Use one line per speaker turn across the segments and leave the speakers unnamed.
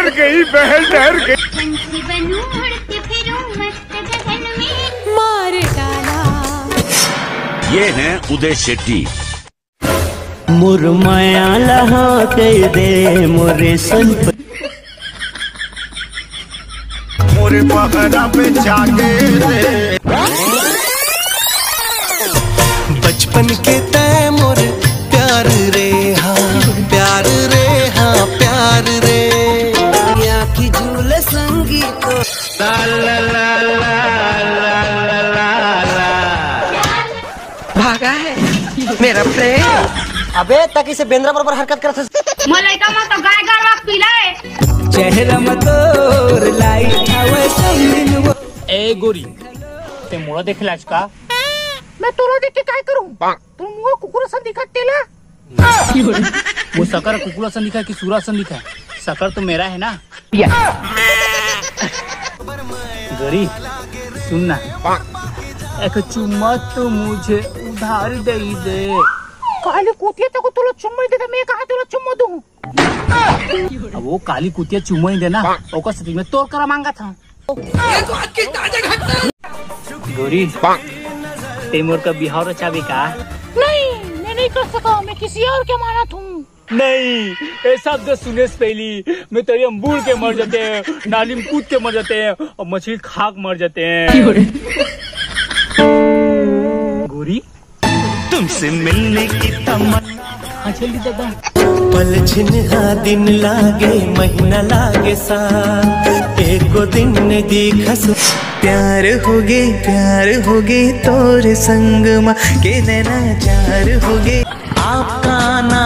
डर गई बहन डर गई।
मार डाला।
ये हैं उदय शेट्टी।
मुरमाया लहा के दे मोरे संत
मोरे पगड़ा पे जाके दे।
बचपन के तय मोरे प्यार रे हाँ प्यार रे हाँ प्यार रे या की झूले संगीत ला ला ला ला ला ला ला। भागा है मेरा प्रेम। अबे ताकि से बेंद्रा बराबर हरकत करत
मलाइका मत तो गाय गरवा पिलाए
चेहरा मतोर लाइट आवे संगिन वो।
ए गोरी ते मोड़ा देख लाज का
मैं तोरा देख के काय करूं तुम वो कुकुर सन दिखतेला।
वो सकर कुकुरा सन दिखा कि सूरा सन दिखा? सकर तो मेरा है ना। गोरी सुनना एक चुम्मा तो मुझे उधार दे दे।
काली कुतिया तो तुला चुम्मा दे मैं कहा तुला चुम्मा दूं।
अब वो काली कुतिया चुम्मा ही देना ओकर सती में तोड़ कर मांगा था। गोरी तेमोर का बिहार रचावे का?
नहीं मैं नहीं कर सका मैं किसी और के माना था।
नहीं ये शब्द सुने से पहली मैं तेरे अंबूल के मर जाते हैं नाली में कूद के मर जाते हैं और मछली खाक मर जाते हैं। गोरी
तुमसे मिलने की तमन्ना
हाँ चल दादा
पल छिन्हा दिन लागे महीना लागे साल एको दिन ने देखा प्यार होगे तोरे संग मा के नैना चार होगे आपका ना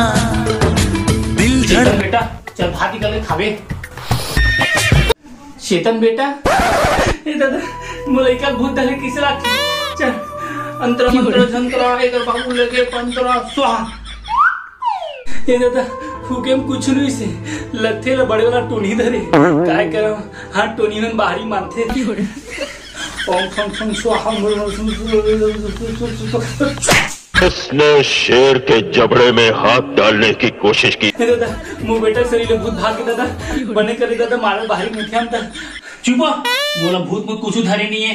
दिल धड़।
बेटा चल भात निकल के खावे। चेतन बेटा ए दादा मुलाइका भूत डाले किसे राखी चल अंतरा मंत्र झंतरा एकर बाबू लगे पंतरा स्वाहा। ये दादा फूके में कुछ नहीं से लगते ला बड़े वाला टोनी धरे काय करो हाँ टोनी में बाहरी मानते ओम फंग फंग स्वाहा।
उसने शेर के जबड़े में हाथ डालने की कोशिश की।
दादा मुँह बेटा शरीर भूत भाग के दादा बने करे दादा मारा बाहरी मुठिया में चुपा बोला भूत मुझ कुछ धारे नहीं है।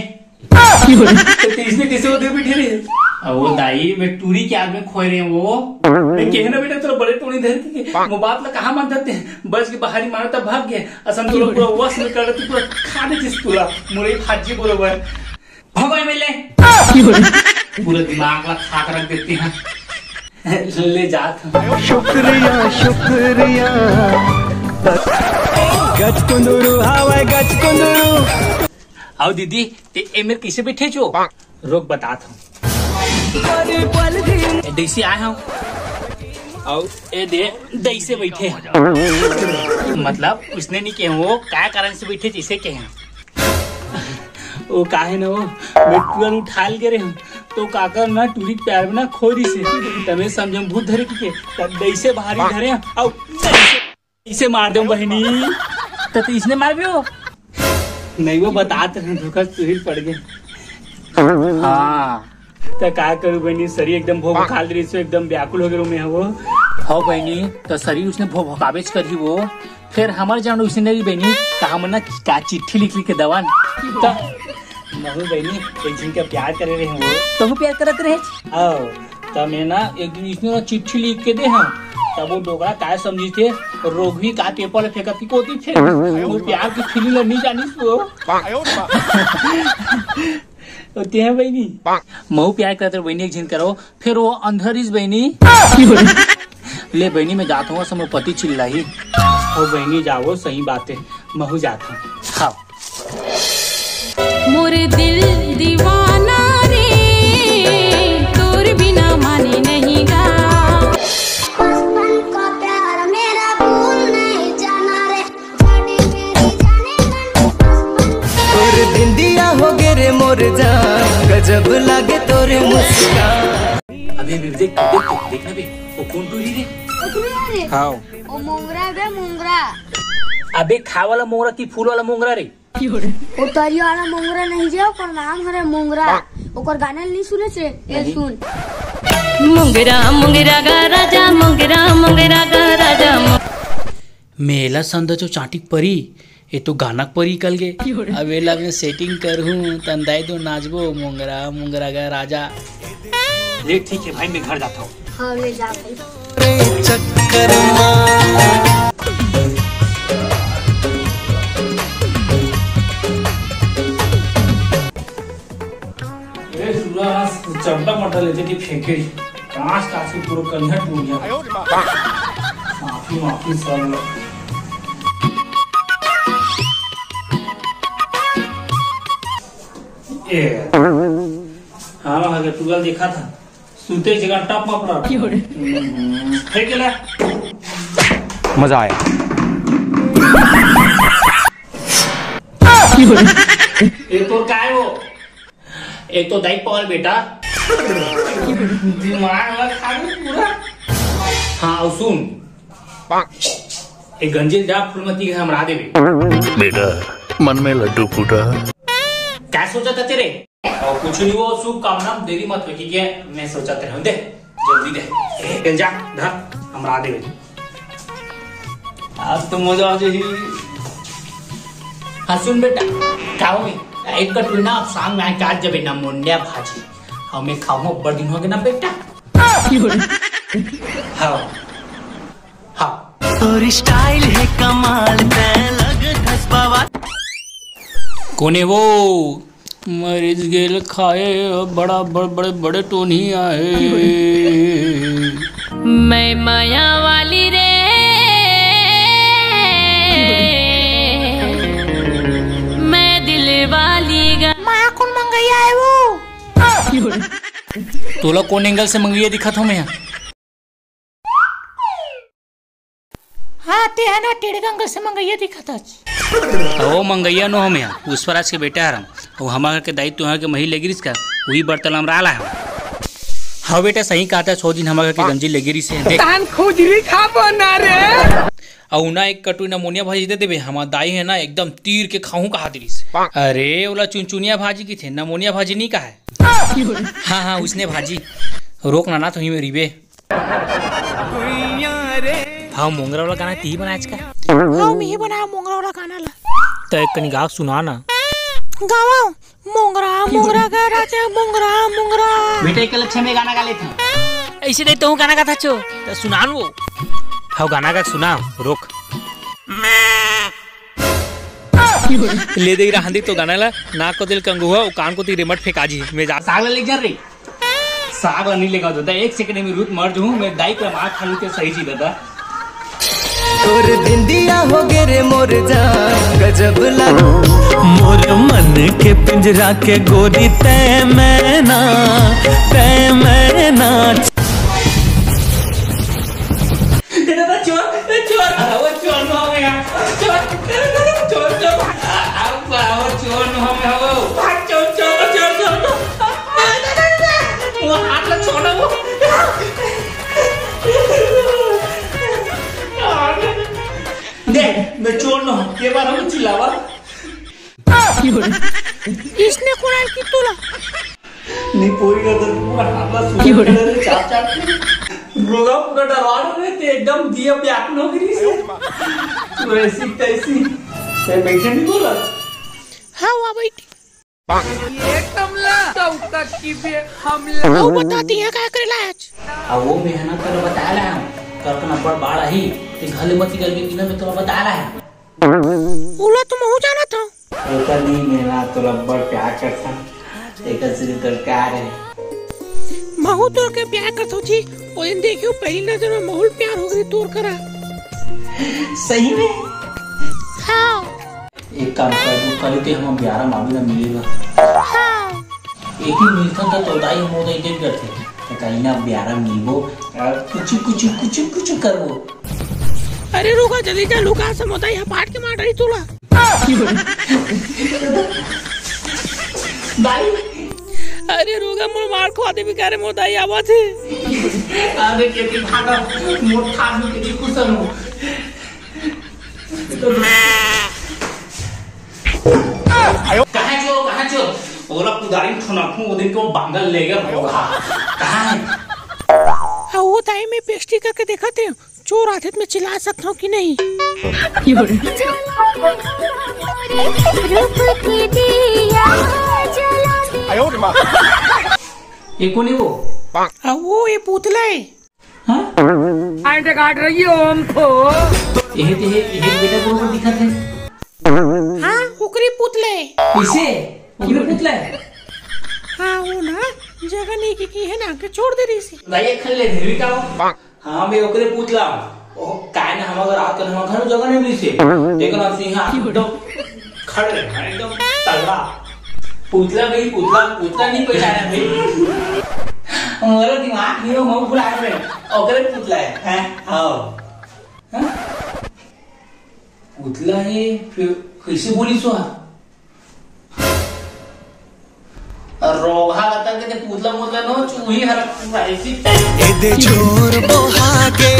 इसने कैसे वो दे बैठे रहे वो दाई मैं टूरी के आग में खोए रहे वो मैं कहे ना बेटा तेरा बड़े टोनी धर के वो बात ला कहाँ मान जाते हैं बस के बाहरी मारा तब भाग गए असम तो पूरा वश में कर तू पूरा खा दे जिस पूरा मुरे फाजी बरोबर भगवान मिले पूरा दिमाग ला खा कर रख देते हैं ले जात
शुक्रिया शुक्रिया गच कुंदरू हवा गच कुंदरू।
आओ दीदी ते ए मेरे किसे बैठे जो रोक बताता हूँ देसी आए हूँ और ए दे दई से बैठे मतलब उसने नहीं कहे वो क्या कारण से बैठे जैसे कहे वो काहे न वो मैं तुरंत उठा ले रहे हूँ तो काकर ना टूरी प्यार में ना खोरी से तमें समझम भूत धरे के तब दई से भारी धरे और इसे मार दो बहनी तो इसने मार भी हो नहीं वो बताते हैं धोखा सुहिल पड़ गए। हाँ तो क्या करूँ बहनी शरीर एकदम भो खाल रही से एकदम व्याकुल हो गए में वो हो बहनी तो शरीर उसने भो काबेज कर ही वो फिर हमारे जान उसने नहीं बहनी कहा मना का चिट्ठी लिख के दवा तो नहीं बहनी एक दिन का प्यार करे रहे वो तो प्यार करते रहे तो मैं ना एक दिन इसने चिट्ठी लिख के दे हाँ तब वो डोगरा काय समझी थे रोगी का पेपर फेंकती कोती थे वो प्यार की फीलिंग नहीं जानी होते हैं बहनी महू प्यार करते बहनी एक झिन करो फिर वो अंधरिस बहनी ले बहनी मैं जाता हूँ समय पति चिल्लाई वो बहनी जाओ सही बात है महू जाता हूँ। हाँ
मोरे दिल दीवाना रे तोर बिना माने नहीं गा।
दिन दिया हो गे रे मोर जान गजब लागे तोरे मुस्कान।
अबे देख देखना बे वो कौन टूरी रे? हाँ
ओ मोंगरा बे मोंगरा।
अबे खा वाला मोंगरा की फूल वाला मोंगरा रे?
ओ तरिया वाला मोंगरा नहीं जे ओकर नाम है मोंगरा ओकर गाना नहीं सुने से ये सुन
मोंगरा मोंगरा गा राजा मोंगरा मोंगरा गा राजा।
मेला संद जो चाटिक परी ये तो गानक परी कल गे अब एला में सेटिंग कर हूँ तंदाई तो नाचबो मोंगरा मोंगरा का राजा। ले ठीक है भाई मैं घर जाता हूँ।
हाँ ले जा भाई।
चक्कर
चड्डा मटा लेते थे फेंके कांच कांच की पूरा कन्या टूट गया। माफी माफी सब हाँ अगर टूगल देखा था सूते जगह टप में पड़ा फेंक ला
मजा आया।
एक तो क्या है वो एक तो दाई पॉल बेटा दिमाग खा पूरा। हाँ और सुन एक गंजील जा फुलमती के हमरा देवे
बेटा मन में लड्डू फूटा।
क्या सोचा था तेरे और कुछ नहीं वो शुभ कामना देरी मत हो ठीक है मैं सोचा तेरे दे जल्दी दे जा धर हमरा देवे आज तो मजा आ जाएगी। हाँ सुन बेटा खाओ एक कटोरी ना शाम में काट जब ना मुंडिया भाजी हमें खाओ बड़ दिन हो गए ना बेटा। हाँ हाँ
तोरी स्टाइल है कमाल लग घसबावा
कोने वो मरीज गेल खाए बड़ा बड़े बड़े टोनी आए।
मैं माया वाली रे मैं दिल वाली गा माया कौन मंगैया है वो
तोला कौन एंगल से मंगैया दिखा था मैं
हाँ ते है ना टेढ़े एंगल से मंगैया दिखा था।
वो मंगैया नो हमें पुष्पराज के बेटा हरम वो हमारा के दायित्व है कि मही लेगिरिस का वही बर्तलम रहा है। हाँ बेटा सही कहा था 100 दिन हमारा के गंजी लेगिरी से देख
खुजली खा बना रे
और ना एक कटोरी नमोनिया भाजी दे देबे हमारा दाई है ना एकदम तीर के खाऊं कहा दिली से। अरे ओला चुनचुनिया भाजी की थे नमोनिया भाजी नहीं कहा है। हाँ हाँ उसने भाजी रोक ना तो ही में रिबे। हाँ मोंगरा वाला गाना ती बनाया इसका।
हाँ मैं ही बनाया मोंगरा वाला गाना ला
तो एक कनी गाँव सुना ना
गावा मोंगरा मोंगरा का राजा मोंगरा मोंगरा
बेटे के लक्ष्य में गाना गा लेते ऐसे दे तो गाना गाता छो तो सुना वो। हाँ गाना का सुना रोक ले दे रहा तो गाना ला नाक को दिल कंगू है कान को ती रिमोट फेंका जी मैं जा साग ले जा रही साग नहीं लेगा होता 1 सेकंड में रूट मर जाऊं मैं दाई का मार खा लूं तो सही चीज दादा।
तोर बिंदिया हो गे रे मोर जान गजब लगो मोर मन के पिंजरा के गोरी तै मैना
चोर चोर वो चोर नो हमें चोर चोर चोर अब वो चोर नो हमें वो चोर चोर चोर वो हाथ में छोड़ा वो देख मैं चोर नो ये बार हम चिल्लावा
इसने कुरान की तुला
नहीं पूरी का तो पूरा हाथ में सुन चाप चाप रोगा पूरा डरवा रहे थे एकदम दिया ब्याक नौकरी से तू ऐसी तैसी मैं बैठे नहीं बोला।
हाँ वाह बैठी ये कमला चौका की बे हमला वो बताती है क्या करेला आज
अब वो मेहनत कर बता रहा हूँ करना पड़ बाड़ा ही ते घले मत गल के बिना में तो बता रहा है
बोला तुम हो जाना था
एक नहीं मेहनत तो रब्बर प्यार करता एक सिर्फ दरकार है
महू तोड़ के प्यार करता हूँ जी वो दिन देखियो पहली नजर में महूल प्यार हो गई तोड़ करा
सही में।
हाँ
एक काम कर कल ते हम 11 मामी ना मिलेगा।
हाँ
एक ही मिलता तो दाई हम उधर देख करते तो कहीं ना 11 मिलबो कुछ करो।
अरे रुका जल्दी जा लुका समोता यहाँ पाट के मार रही तोला
दाई
अरे रोगा मोर मार खो आदमी करे मोर दाई आवा थे
अरे केती भागा मोर खानु केती कुसन हो कहाँ जो ओला पुदारी उठना वो दिन को बांगल ले गया होगा कहाँ है।
हाँ वो दाई में पेस्ट्री करके देखा थे चोर आदत में चिल्ला सकता हूँ कि नहीं?
ये कौन है वो?
वो ये पुतला है।
काट रही हो हमको। ये बेटा को दिखा थे।
हाँ ओकरी पुतला है।
इसे ओकरी पुतला है।
हाँ वो ना जगह नहीं की है ना, के छोड़ दे रही सी।
भाई खल ले फिर भी का हो? हाँ मैं ओकरे पूतला। ओ काय ना हम अगर रात कर हम घर जगह नहीं मिली से। देखो ना सिंह एकदम खड़े एकदम तगड़ा। पुतला भाई पुतला नहीं पहचाना भाई। हमारा दिमाग नहीं हो हम भुला रहे हैं। ओकरे पुतला है हैं? हाँ पुतला है फिर कैसे बोली सो? रोगा लता के पुतला नो चूही हर ऐसी
एदे छोर बोहा के